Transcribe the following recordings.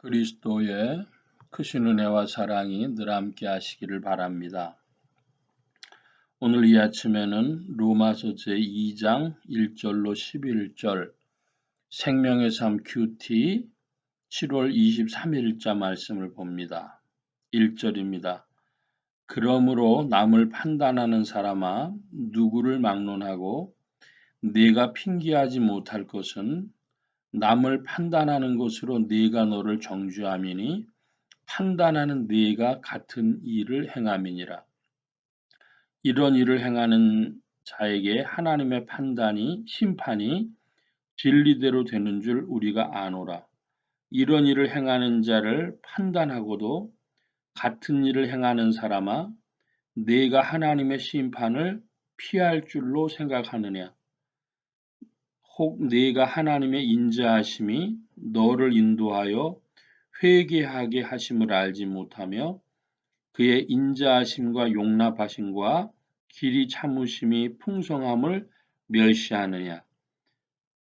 그리스도의 크신 은혜와 사랑이 늘 함께 하시기를 바랍니다. 오늘 이 아침에는 로마서 제2장 1절로 11절 생명의 삶 큐티 7월 23일자 말씀을 봅니다. 1절입니다. 그러므로 남을 판단하는 사람아 누구를 막론하고 네가 핑계하지 못할 것은 남을 판단하는 것으로 네가 너를 정죄함이니 판단하는 네가 같은 일을 행함이니라. 이런 일을 행하는 자에게 하나님의 심판이 진리대로 되는 줄 우리가 아노라. 이런 일을 행하는 자를 판단하고도 같은 일을 행하는 사람아, 네가 하나님의 심판을 피할 줄로 생각하느냐? 혹 네가 하나님의 인자하심이 너를 인도하여 회개하게 하심을 알지 못하며 그의 인자하심과 용납하심과 길이 참으심이 풍성함을 멸시하느냐.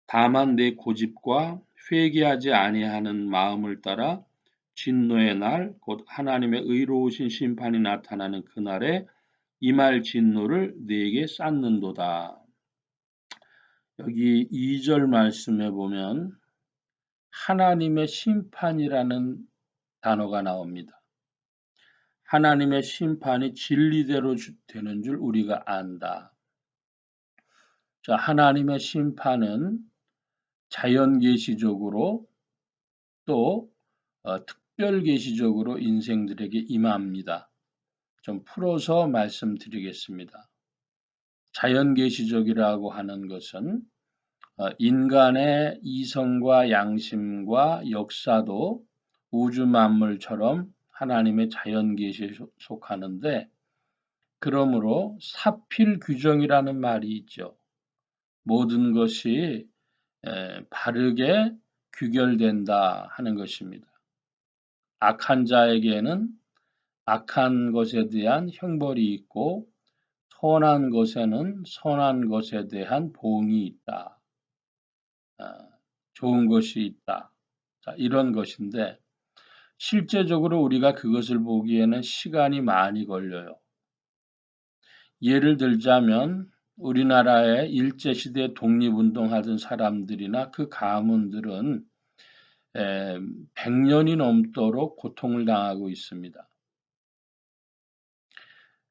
다만 내 고집과 회개하지 아니하는 마음을 따라 진노의 날 곧 하나님의 의로우신 심판이 나타나는 그날에 임할 진노를 네게 쌓는도다. 여기 2절 말씀에 보면 하나님의 심판이라는 단어가 나옵니다. 하나님의 심판이 진리대로 되는 줄 우리가 안다. 자, 하나님의 심판은 자연계시적으로 또 특별계시적으로 인생들에게 임합니다. 좀 풀어서 말씀드리겠습니다. 자연계시적이라고 하는 것은 인간의 이성과 양심과 역사도 우주 만물처럼 하나님의 자연계시에 속하는데 그러므로 사필 규정이라는 말이 있죠. 모든 것이 바르게 규결된다 하는 것입니다. 악한 자에게는 악한 것에 대한 형벌이 있고 선한 것에는 선한 것에 대한 보응이 있다. 좋은 것이 있다. 자, 이런 것인데 실제적으로 우리가 그것을 보기에는 시간이 많이 걸려요. 예를 들자면 우리나라의 일제시대 독립운동하던 사람들이나 그 가문들은 100년이 넘도록 고통을 당하고 있습니다.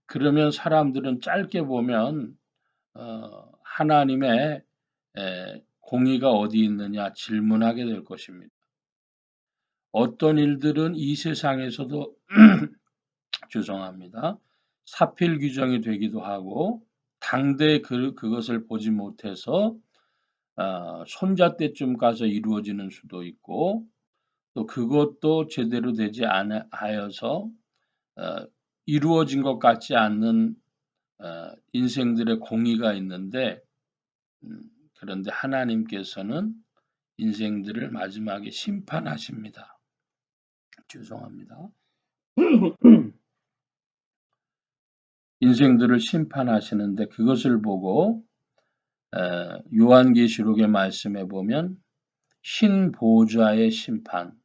그러면 사람들은 짧게 보면 하나님의 공의가 어디 있느냐 질문하게 될 것입니다. 어떤 일들은 이 세상에서도 죄송합니다. 사필 규정이 되기도 하고 당대 그것을 보지 못해서 손자 때쯤 가서 이루어지는 수도 있고 또 그것도 제대로 되지 하여서 이루어진 것 같지 않는 인생들의 공의가 있는데 그런데 하나님께서는 인생들을 마지막에 심판하십니다. 죄송합니다. 인생들을 심판하시는데 그것을 보고 요한계시록의 말씀에 보면 흰 보좌의 심판,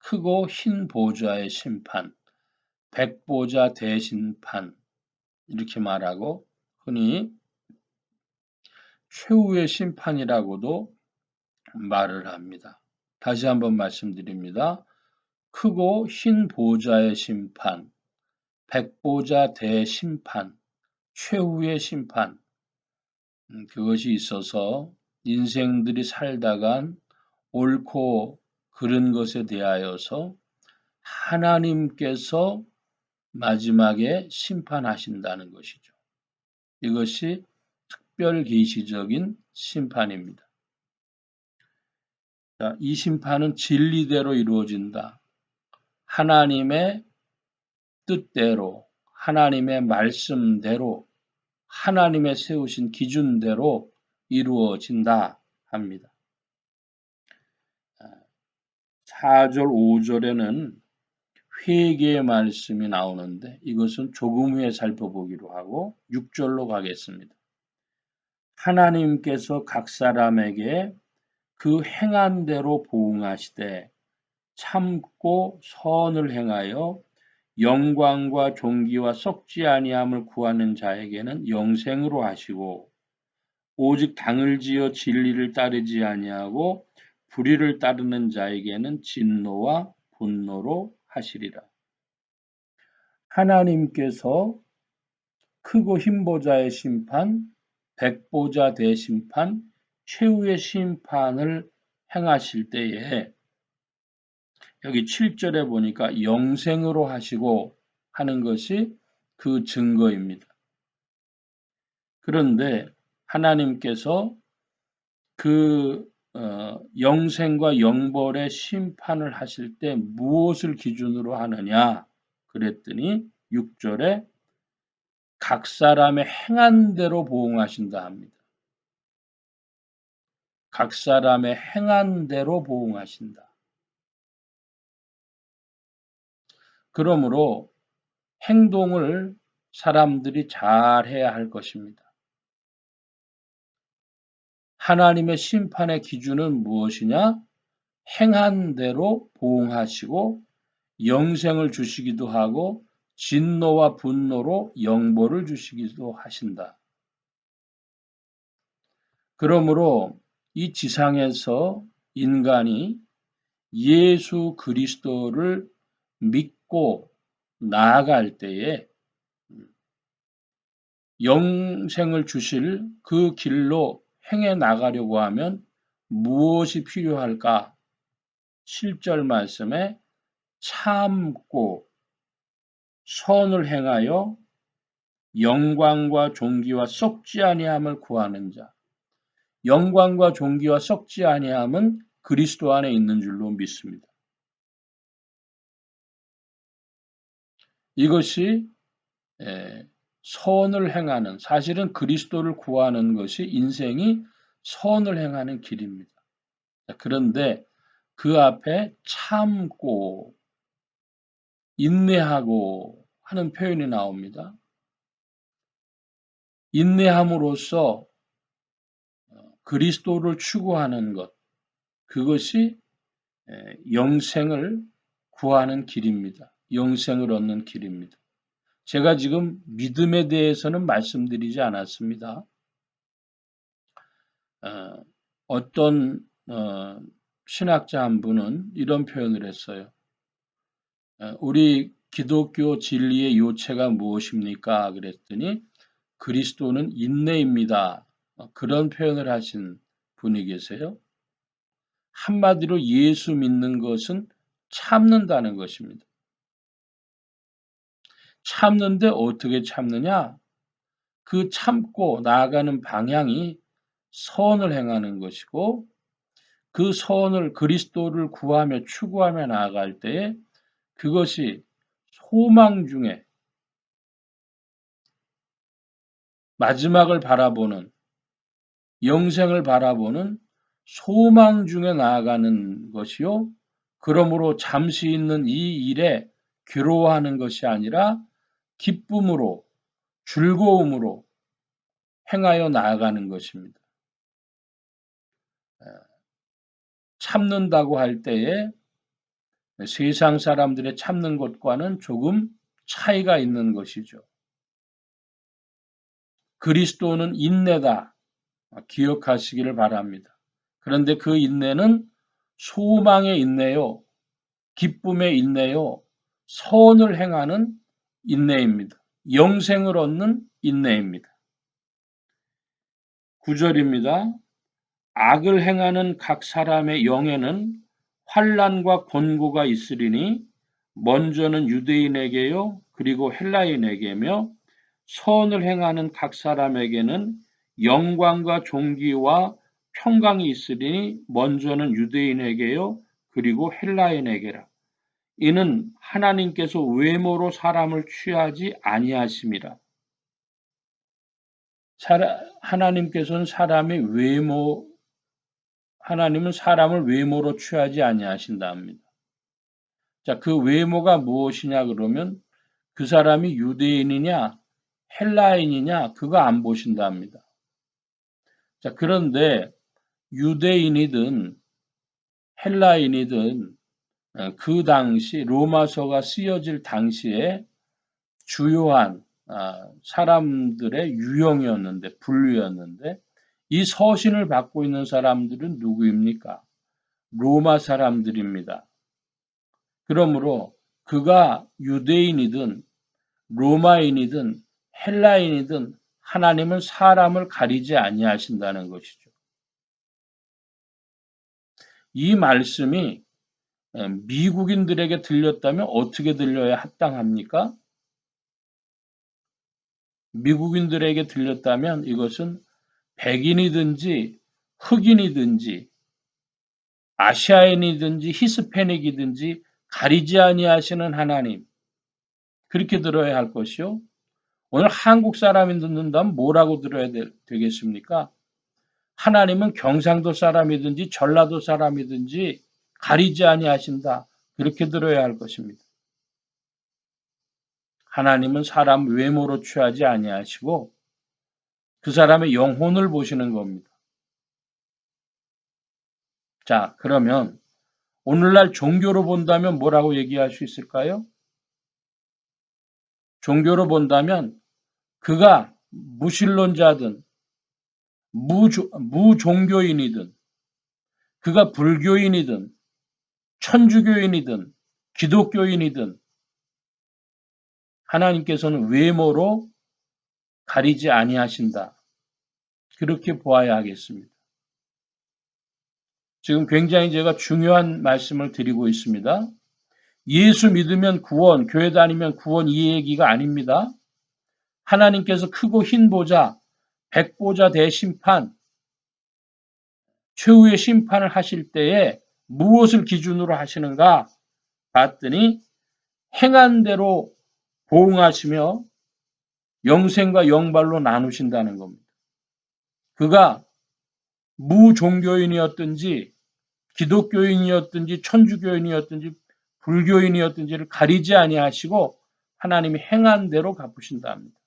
크고 흰 보좌의 심판, 백보자 대심판 이렇게 말하고 흔히 최후의 심판이라고도 말을 합니다. 다시 한번 말씀드립니다. 크고 흰 보좌의 심판, 백보자 대심판, 최후의 심판 그것이 있어서 인생들이 살다간 옳고 그른 것에 대하여서 하나님께서 마지막에 심판하신다는 것이죠. 이것이 특별계시적인 심판입니다. 자, 이 심판은 진리대로 이루어진다. 하나님의 뜻대로, 하나님의 말씀대로, 하나님의 세우신 기준대로 이루어진다 합니다. 4절, 5절에는 회개의 말씀이 나오는데 이것은 조금 후에 살펴보기로 하고 6절로 가겠습니다. 하나님께서 각 사람에게 그 행한 대로 보응하시되 참고 선을 행하여 영광과 존귀와 썩지 아니함을 구하는 자에게는 영생으로 하시고 오직 당을 지어 진리를 따르지 아니하고 불의를 따르는 자에게는 진노와 분노로 하시리라. 하나님께서 크고 힘보자의 심판, 백보자 대심판, 최후의 심판을 행하실 때에 여기 7절에 보니까 영생으로 하시고 하는 것이 그 증거입니다. 그런데 하나님께서 그 영생과 영벌의 심판을 하실 때 무엇을 기준으로 하느냐 그랬더니 6절에 각 사람의 행한 대로 보응하신다 합니다. 각 사람의 행한 대로 보응하신다. 그러므로 행동을 사람들이 잘 해야 할 것입니다. 하나님의 심판의 기준은 무엇이냐? 행한 대로 보응하시고 영생을 주시기도 하고 진노와 분노로 영벌을 주시기도 하신다. 그러므로 이 지상에서 인간이 예수 그리스도를 믿고 나아갈 때에 영생을 주실 그 길로 행해 나가려고 하면 무엇이 필요할까? 7절 말씀에 참고 선을 행하여 영광과 존귀와 썩지 아니함을 구하는 자. 영광과 존귀와 썩지 아니함은 그리스도 안에 있는 줄로 믿습니다. 이것이 선을 행하는, 사실은 그리스도를 구하는 것이 인생이 선을 행하는 길입니다. 그런데 그 앞에 참고 인내하고 하는 표현이 나옵니다. 인내함으로써 그리스도를 추구하는 것, 그것이 영생을 구하는 길입니다. 영생을 얻는 길입니다. 제가 지금 믿음에 대해서는 말씀드리지 않았습니다. 어떤 신학자 한 분은 이런 표현을 했어요. 우리 기독교 진리의 요체가 무엇입니까? 그랬더니 그리스도는 인내입니다. 그런 표현을 하신 분이 계세요. 한마디로 예수 믿는 것은 참는다는 것입니다. 참는데 어떻게 참느냐? 그 참고 나아가는 방향이 선을 행하는 것이고 그 선을 그리스도를 구하며 추구하며 나아갈 때에 그것이 소망 중에 마지막을 바라보는 영생을 바라보는 소망 중에 나아가는 것이요. 그러므로 잠시 있는 이 일에 괴로워하는 것이 아니라 기쁨으로 즐거움으로 행하여 나아가는 것입니다. 참는다고 할 때에 세상 사람들의 참는 것과는 조금 차이가 있는 것이죠. 그리스도는 인내다. 기억하시기를 바랍니다. 그런데 그 인내는 소망의 인내요, 기쁨의 인내요, 선을 행하는 인내입니다. 영생을 얻는 인내입니다. 9절입니다. 악을 행하는 각 사람의 영에는 환난과 곤고가 있으리니 먼저는 유대인에게요 그리고 헬라인에게며 선을 행하는 각 사람에게는 영광과 존귀와 평강이 있으리니 먼저는 유대인에게요 그리고 헬라인에게라. 이는 하나님께서 외모로 사람을 취하지 아니하심이라. 하나님께서는 하나님은 사람을 외모로 취하지 아니하신다 합니다. 자, 그 외모가 무엇이냐 그러면 그 사람이 유대인이냐 헬라인이냐 그거 안 보신다 합니다. 자, 그런데 유대인이든 헬라인이든 그 당시 로마서가 쓰여질 당시에 주요한 사람들의 유형이었는데, 분류였는데, 이 서신을 받고 있는 사람들은 누구입니까? 로마 사람들입니다. 그러므로 그가 유대인이든 로마인이든 헬라인이든 하나님은 사람을 가리지 아니하신다는 것이죠. 이 말씀이 미국인들에게 들렸다면 어떻게 들려야 합당합니까? 미국인들에게 들렸다면 이것은 백인이든지 흑인이든지 아시아인이든지 히스패닉이든지 가리지 아니하시는 하나님, 그렇게 들어야 할 것이요. 오늘 한국 사람이 듣는다면 뭐라고 들어야 되겠습니까? 하나님은 경상도 사람이든지 전라도 사람이든지 가리지 아니하신다. 그렇게 들어야 할 것입니다. 하나님은 사람 외모로 취하지 아니하시고 그 사람의 영혼을 보시는 겁니다. 자, 그러면 오늘날 종교로 본다면 뭐라고 얘기할 수 있을까요? 종교로 본다면 그가 무신론자든 무종교인이든 그가 불교인이든 천주교인이든 기독교인이든 하나님께서는 외모로 가리지 아니하신다. 그렇게 보아야 하겠습니다. 지금 굉장히 제가 중요한 말씀을 드리고 있습니다. 예수 믿으면 구원, 교회 다니면 구원 이 얘기가 아닙니다. 하나님께서 크고 흰 보좌, 백보좌 대심판, 최후의 심판을 하실 때에 무엇을 기준으로 하시는가 봤더니 행한 대로 보응하시며 영생과 영발로 나누신다는 겁니다. 그가 무종교인이었든지 기독교인이었든지 천주교인이었든지 불교인이었든지를 가리지 아니하시고 하나님이 행한 대로 갚으신다 합니다.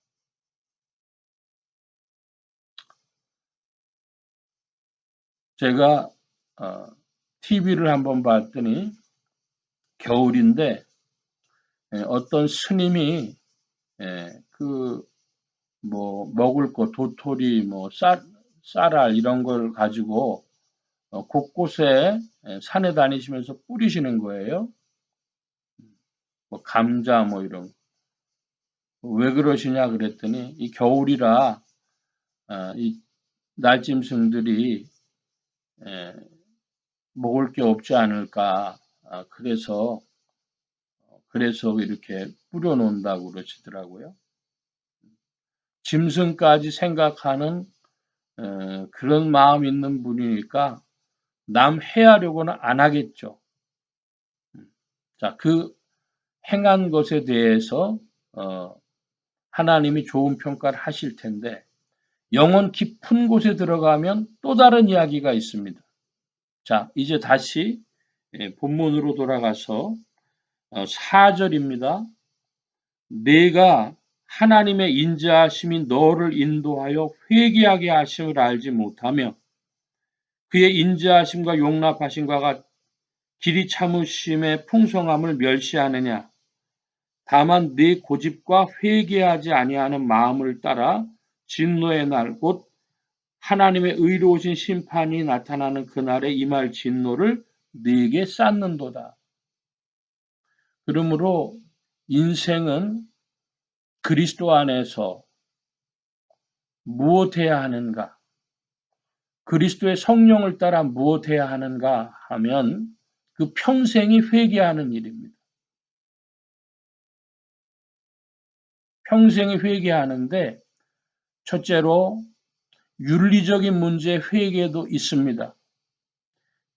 제가 TV를 한번 봤더니 겨울인데 어떤 스님이 먹을 거 도토리 쌀알 이런 걸 가지고 곳곳에 산에 다니시면서 뿌리시는 거예요. 감자 이런 거. 왜 그러시냐 그랬더니 이 겨울이라 이 날짐승들이 먹을 게 없지 않을까. 그래서 이렇게 뿌려놓는다고 그러시더라고요. 짐승까지 생각하는 그런 마음 있는 분이니까 남 해하려고는 안 하겠죠. 자, 그 행한 것에 대해서 하나님이 좋은 평가를 하실 텐데 영혼 깊은 곳에 들어가면 또 다른 이야기가 있습니다. 자, 이제 다시 본문으로 돌아가서 4절입니다. 내가 하나님의 인자하심이 너를 인도하여 회개하게 하심을 알지 못하며 그의 인자하심과 용납하심과 길이 참으심의 풍성함을 멸시하느냐. 다만 네 고집과 회개하지 아니하는 마음을 따라 진노의 날 곧 하나님의 의로우신 심판이 나타나는 그날에 임할 진노를 네게 쌓는도다. 그러므로 인생은 그리스도 안에서 무엇해야 하는가? 그리스도의 성령을 따라 무엇해야 하는가 하면 그 평생이 회개하는 일입니다. 평생이 회개하는데 첫째로 윤리적인 문제의 회개도 있습니다.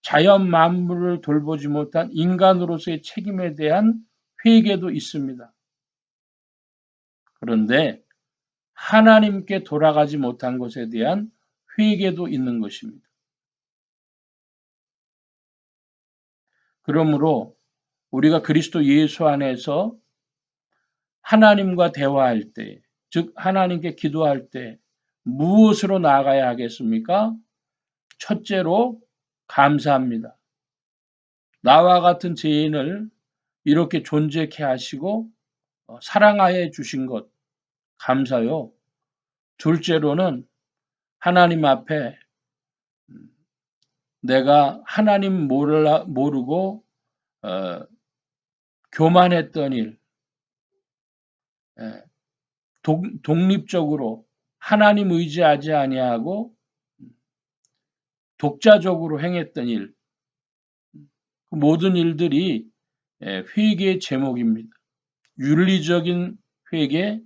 자연 만물을 돌보지 못한 인간으로서의 책임에 대한 회개도 있습니다. 그런데 하나님께 돌아가지 못한 것에 대한 회개도 있는 것입니다. 그러므로 우리가 그리스도 예수 안에서 하나님과 대화할 때, 즉 하나님께 기도할 때 무엇으로 나아가야 하겠습니까? 첫째로 감사합니다. 나와 같은 죄인을 이렇게 존재케 하시고 사랑하여 주신 것 감사요. 둘째로는 하나님 앞에 내가 하나님 모르고 교만했던 일, 독립적으로 하나님 의지하지 아니하고 독자적으로 행했던 일, 그 모든 일들이 회개의 제목입니다. 윤리적인 회개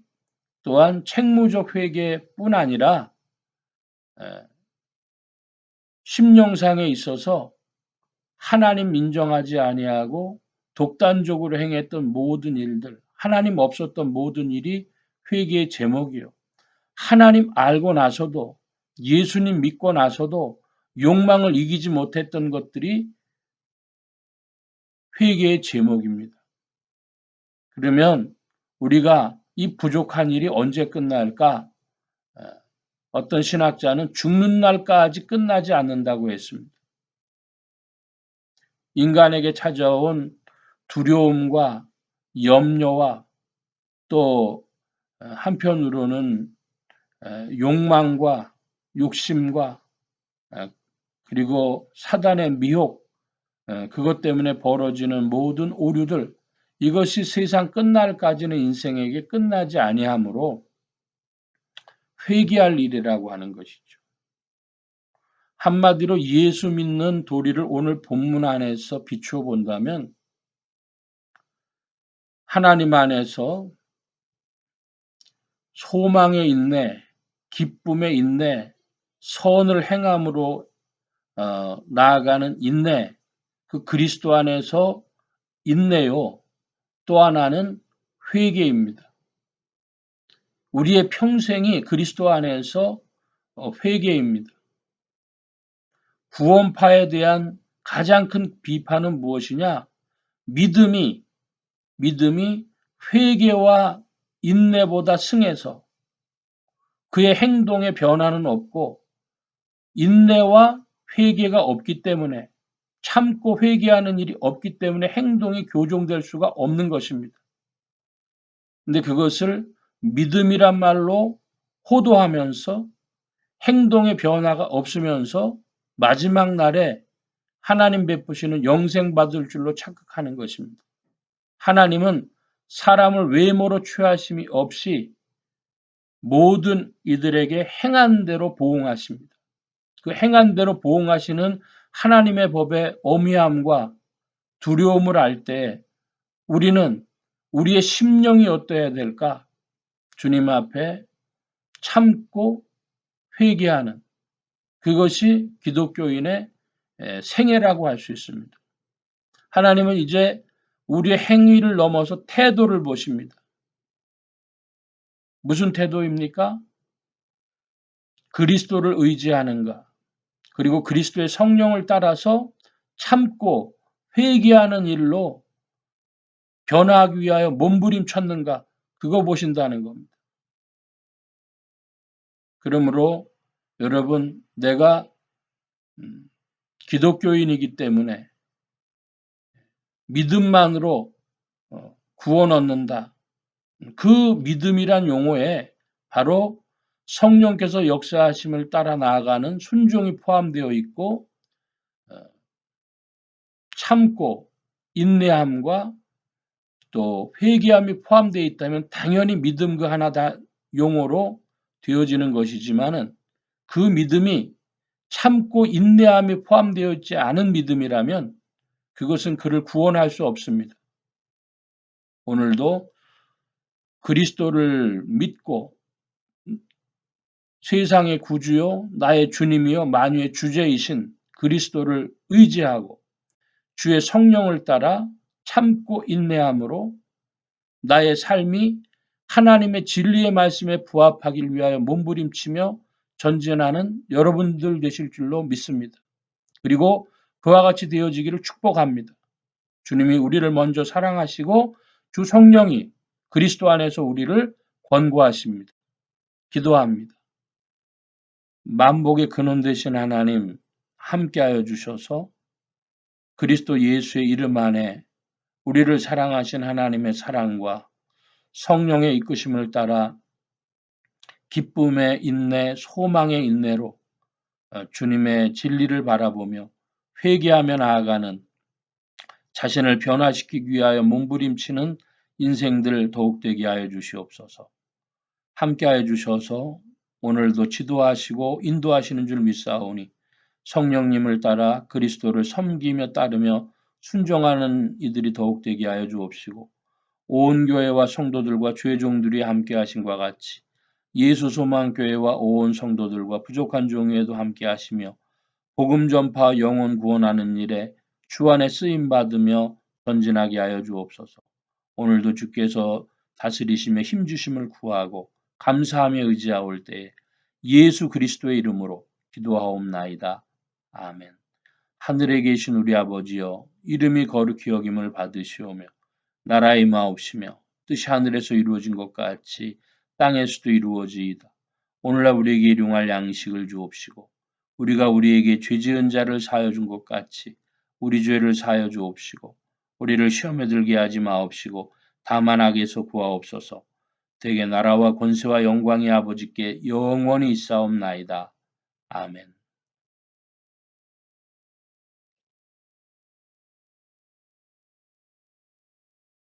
또한 책무적 회개뿐 아니라 심령상에 있어서 하나님 인정하지 아니하고 독단적으로 행했던 모든 일들, 하나님 없었던 모든 일이 회개의 제목이요. 하나님 알고 나서도 예수님 믿고 나서도 욕망을 이기지 못했던 것들이 회개의 제목입니다. 그러면 우리가 이 부족한 일이 언제 끝날까? 어떤 신학자는 죽는 날까지 끝나지 않는다고 했습니다. 인간에게 찾아온 두려움과 염려와 또 한편으로는 욕망과 욕심과 그리고 사단의 미혹, 그것 때문에 벌어지는 모든 오류들, 이것이 세상 끝날까지는 인생에게 끝나지 아니하므로 회개할 일이라고 하는 것이죠. 한마디로 예수 믿는 도리를 오늘 본문 안에서 비추어 본다면 하나님 안에서 소망의 인내, 기쁨의 인내, 선을 행함으로 나아가는 인내, 그 그리스도 안에서 인내요. 또 하나는 회개입니다. 우리의 평생이 그리스도 안에서 회개입니다. 구원파에 대한 가장 큰 비판은 무엇이냐? 믿음이 회개와 인내보다 승해서 그의 행동에 변화는 없고 인내와 회개가 없기 때문에 참고 회개하는 일이 없기 때문에 행동이 교정될 수가 없는 것입니다. 근데 그것을 믿음이란 말로 호도하면서 행동의 변화가 없으면서 마지막 날에 하나님 베푸시는 영생 받을 줄로 착각하는 것입니다. 하나님은 사람을 외모로 취하심이 없이 모든 이들에게 행한 대로 보응하십니다. 그 행한 대로 보응하시는 하나님의 법의 엄미함과 두려움을 알 때 우리는 우리의 심령이 어떠해야 될까? 주님 앞에 참고 회개하는 그것이 기독교인의 생애라고 할 수 있습니다. 하나님은 이제 우리의 행위를 넘어서 태도를 보십니다. 무슨 태도입니까? 그리스도를 의지하는가? 그리고 그리스도의 성령을 따라서 참고 회개하는 일로 변화하기 위하여 몸부림쳤는가? 그거 보신다는 겁니다. 그러므로 여러분, 내가 기독교인이기 때문에 믿음만으로 구원 얻는다. 그 믿음이란 용어에 바로 성령께서 역사하심을 따라 나아가는 순종이 포함되어 있고 참고 인내함과 또 회개함이 포함되어 있다면 당연히 믿음 그 하나 다 용어로 되어지는 것이지만은 그 믿음이 참고 인내함이 포함되어 있지 않은 믿음이라면 그것은 그를 구원할 수 없습니다. 오늘도 그리스도를 믿고 세상의 구주요 나의 주님이요 만유의 주제이신 그리스도를 의지하고 주의 성령을 따라 참고 인내함으로 나의 삶이 하나님의 진리의 말씀에 부합하길 위하여 몸부림치며 전진하는 여러분들 되실 줄로 믿습니다. 그리고 그와 같이 되어지기를 축복합니다. 주님이 우리를 먼저 사랑하시고 주 성령이 그리스도 안에서 우리를 권고하십니다. 기도합니다. 만복의 근원 되신 하나님 함께하여 주셔서 그리스도 예수의 이름 안에 우리를 사랑하신 하나님의 사랑과 성령의 이끄심을 따라 기쁨의 인내, 소망의 인내로 주님의 진리를 바라보며 회개하며 나아가는, 자신을 변화시키기 위하여 몸부림치는 인생들 더욱 되게 하여 주시옵소서. 함께 하여 주셔서 오늘도 지도하시고 인도하시는 줄 믿사오니 성령님을 따라 그리스도를 섬기며 따르며 순종하는 이들이 더욱 되게 하여 주옵시고, 온 교회와 성도들과 주의 종들이 함께 하신과 같이 예수 소망 교회와 온 성도들과 부족한 종에도 함께 하시며 복음 전파 영혼 구원하는 일에 주 안에 쓰임 받으며 전진하게 하여 주옵소서. 오늘도 주께서 다스리심에 힘 주심을 구하고 감사하며 의지하올 때에 예수 그리스도의 이름으로 기도하옵나이다. 아멘. 하늘에 계신 우리 아버지여, 이름이 거룩히 여김을 받으시오며 나라의 마옵시며 뜻이 하늘에서 이루어진 것 같이 땅에서도 이루어지이다. 오늘날 우리에게 일용할 양식을 주옵시고 우리가 우리에게 죄 지은 자를 사하여 준 것 같이 우리 죄를 사하여 주옵시고 우리를 시험에 들게 하지 마옵시고 다만 악에서 구하옵소서. 대개 나라와 권세와 영광이 아버지께 영원히 있사옵나이다. 아멘.